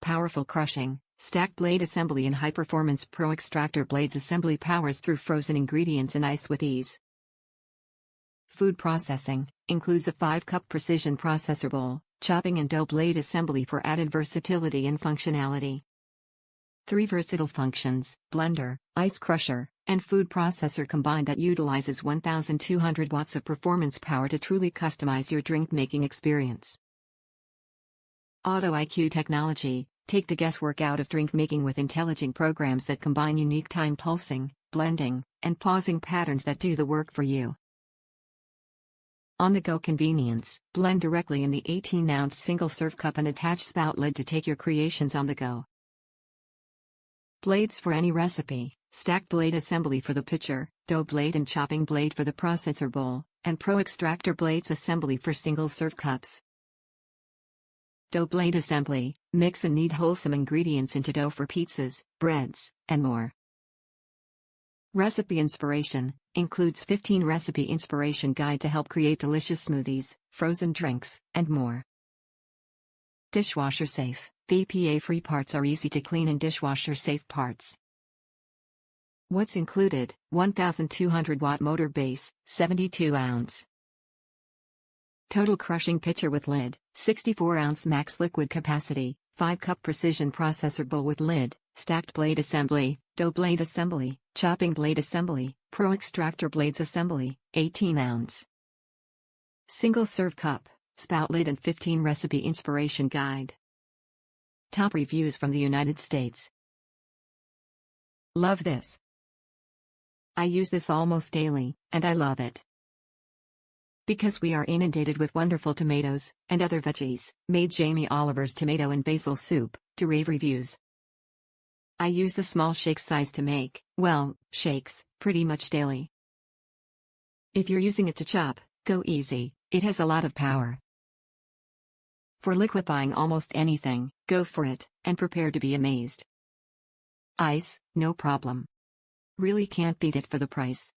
Powerful crushing, stacked blade assembly and high-performance Pro Extractor Blades Assembly powers through frozen ingredients and ice with ease. Food processing includes a 5-cup precision processor bowl, chopping and dough blade assembly for added versatility and functionality. 3 versatile functions: blender, ice crusher, and food processor combined that utilizes 1,200 watts of performance power to truly customize your drink-making experience. Auto IQ technology: take the guesswork out of drink making with intelligent programs that combine unique time pulsing, blending, and pausing patterns that do the work for you. On-the-go convenience: blend directly in the 18-ounce single-serve cup and attach spout lid to take your creations on the go. Blades for any recipe: stacked blade assembly for the pitcher, dough blade and chopping blade for the processor bowl, and Pro Extractor Blades Assembly for single-serve cups. Dough blade assembly: mix and knead wholesome ingredients into dough for pizzas, breads, and more. Recipe inspiration: includes 15 recipe inspiration guide to help create delicious smoothies, frozen drinks, and more. Dishwasher safe: BPA-free parts are easy to clean and dishwasher safe parts. What's included: 1,200 watt motor base, 72 ounce. Total crushing pitcher with lid, 64 ounce max liquid capacity, 5-cup precision processor bowl with lid, stacked blade assembly, dough blade assembly, chopping blade assembly, Pro Extractor Blades Assembly, 18 ounce. Single serve cup, spout lid and 15 recipe inspiration guide. Top reviews from the United States. Love this. I use this almost daily, and I love it. Because we are inundated with wonderful tomatoes and other veggies, made Jamie Oliver's tomato and basil soup to rave reviews. I use the small shake size to make, well, shakes, pretty much daily. If you're using it to chop, go easy, it has a lot of power. For liquefying almost anything, go for it, and prepare to be amazed. Ice, no problem. Really can't beat it for the price.